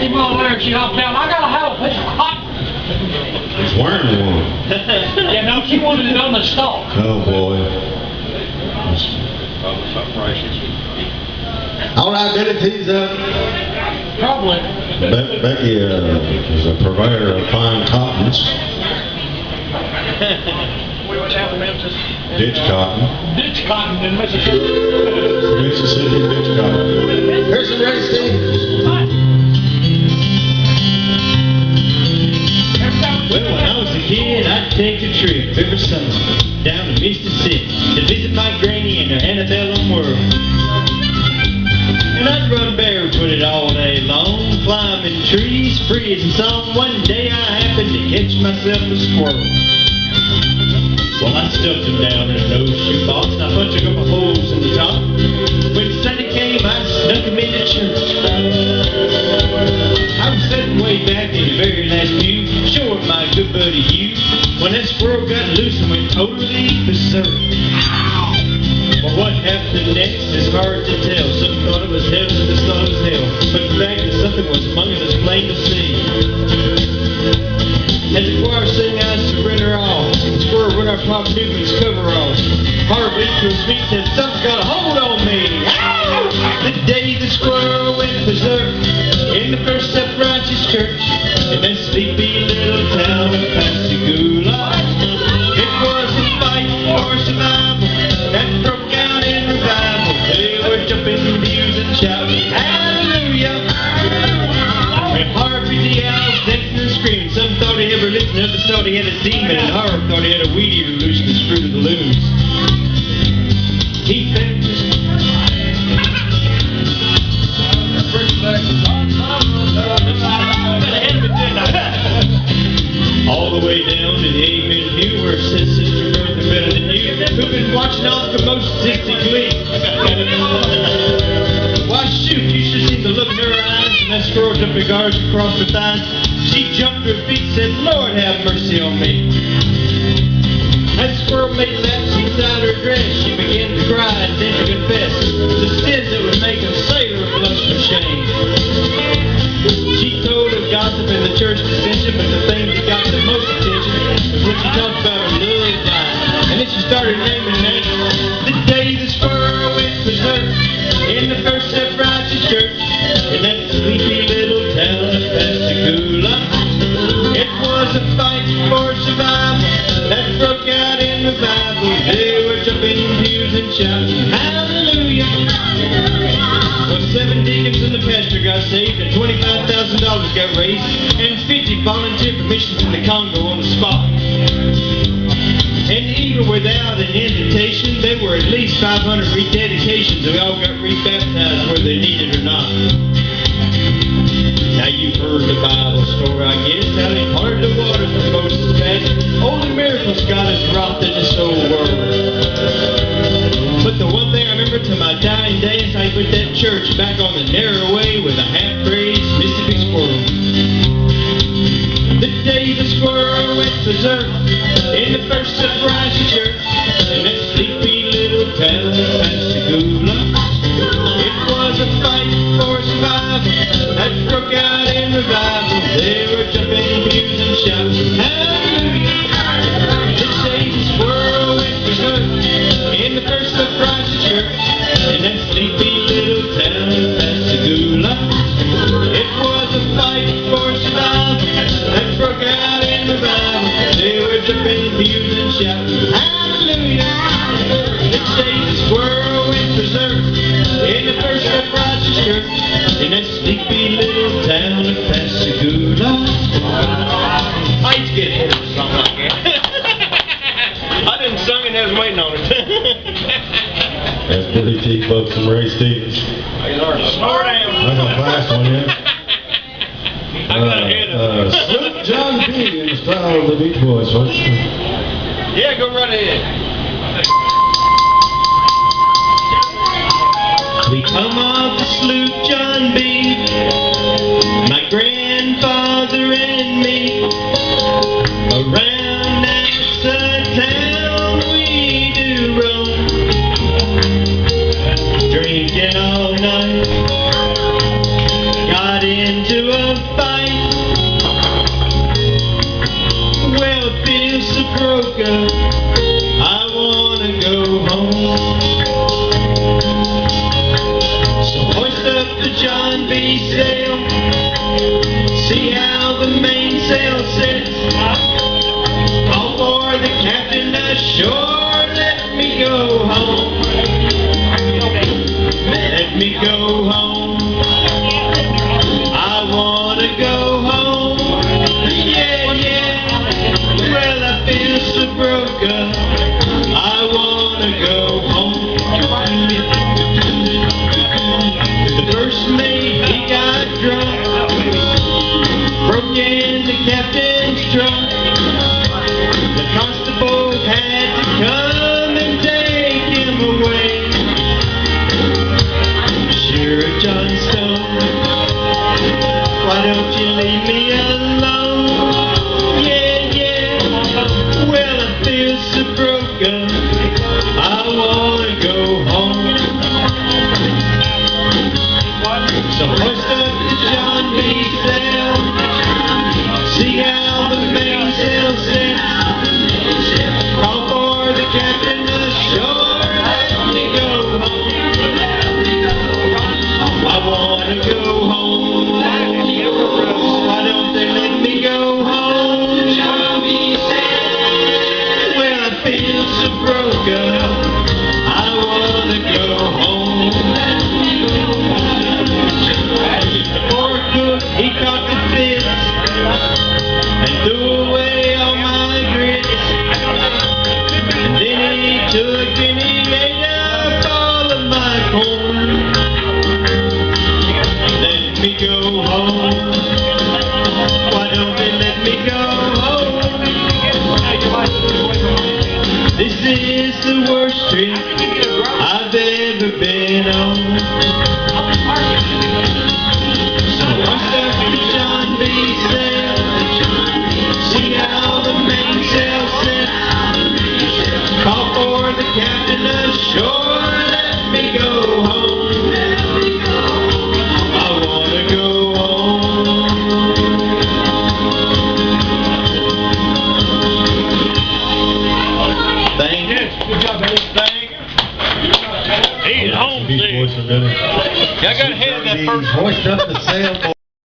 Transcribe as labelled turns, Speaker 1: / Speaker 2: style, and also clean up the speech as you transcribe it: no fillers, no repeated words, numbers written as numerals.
Speaker 1: 60 mile an hour, she hopped down. I gotta have a piece of cotton.
Speaker 2: He's wearing one.
Speaker 1: Yeah, no, she wanted it on the stalk.
Speaker 2: Oh boy. All right, Billyt, he's
Speaker 1: Probably.
Speaker 2: Becky is a purveyor of fine cottons. Ditch cotton.
Speaker 1: Ditch cotton in Mississippi.
Speaker 2: Mississippi ditch cotton. Here's some Ray Stevens.
Speaker 3: Well, when I was a kid, I'd take a trip every summer down to Mississippi to visit my granny and her antebellum world. And I'd run barefooted all day long, climbing trees, free as a song. One day I happened to catch myself a squirrel. Well, I stuffed him down in an old shoebox, and I punched a couple holes in the top. When Sunday came, I snuck him into church. I was sitting way back in the very last pew, showing my good buddy Hugh, when that squirrel got loose and went totally berserk. Well, what happened next is hard to tell. Some thought it was heaven, others thought it was hell. But the fact that something was among us is plain to see. As the choir sang, I surrender all. The squirrel went our Pop Newman's coveralls. Hard beat to his feet said, something's got a hold on me. Ow! The day the squirrel went berserk in the First Self-Righteous Church in that sleepy little town of Pascagoula. It was a fight for survival that broke out in revival. They were jumping pews and shouting, hallelujah! And Harp beat the owls, dancing and screaming. Some thought he ever listened, others thought he had a demon, and Harp thought he had a weed eater loose in his fruit of the loons. He fed all the way down to the Amen Pew, where says Sister Bertha better than you, who've been watching all the promotions since the glee. Why shoot, you should see the look in her eyes, and that squirrel jumped her guards across her thighs. She jumped to her feet and said, Lord have mercy on me. That squirrel made laps inside her dress. She began to cry and then to confess the sins that would make a sailor blush for shame. She told of gossip in the church dissension, but the thing that got the most attention was when she talked about her love dying. And then she started naming names. The day the squirrel went berserk in the First Self-Righteous Church in that sleepy little town of Pascagoula. It was a fight for survival that broke out in revival. They were jumping pews and shouting, hallelujah! Well, 7 deacons and the pastor got saved, and $25,000 got raised, and 50 volunteered for missions in the Congo on the spot. And even without an invitation, there were at least 500 rededications, and we all got rebaptized whether they needed or not. Now you've heard the Bible story, I guess, how they parted the waters when Moses passed. Only miracles God has wrought in this whole world. But the one thing I remember to my dying day is how he put that church back on the narrow way with a half-crazed Mississippi squirrel. The day the squirrel went berserk in the First Self-Righteous Church in that sleepy little town of Pascagoula. It was a fight for survival that broke out in revival. They were jumping pews and shouting, hallelujah! The day the squirrel went berserk in the First Self-Righteous Church in that sleepy little town of Pascagoula. It was a fight for survival that broke out in revival. They were jumping pews and shouting, hallelujah! The day the squirrel went berserk in the First Self-Righteous Church in that sleepy little town of Pascagoula. I used to get hit with a song like that. I didn't sing it, I was waiting on it.
Speaker 2: That's Billyt, folks, from Ray Stevens.
Speaker 3: Slow down.
Speaker 2: I'm gonna pass one yet.
Speaker 3: I got ahead of it.
Speaker 2: Sloop John B in the style of the Beach Boys, folks.
Speaker 3: Yeah, go right ahead. We come off the Sloop John B, my grandfather and me. Around that town we do roam, drinking all night. Got into a wanna go home. Why don't they let me go home? John B said, well, I feel so broken. I wanna go home. Poor cook, he caught the fits and threw away all my grits. And then he took and he ate up all of my corn. Let me go home. Why don't they let me go home? This is the worst trip I've ever been on. Sloop John B said, see how the mainsail set. Call for the captain ashore, let me go home. I wanna go home. Thank you.
Speaker 1: Good job, buddy.
Speaker 3: Thank you.
Speaker 1: He's home,
Speaker 2: Beach
Speaker 1: dude.
Speaker 2: Boys for dinner.
Speaker 1: I got ahead of that first
Speaker 2: Hoist up the sail.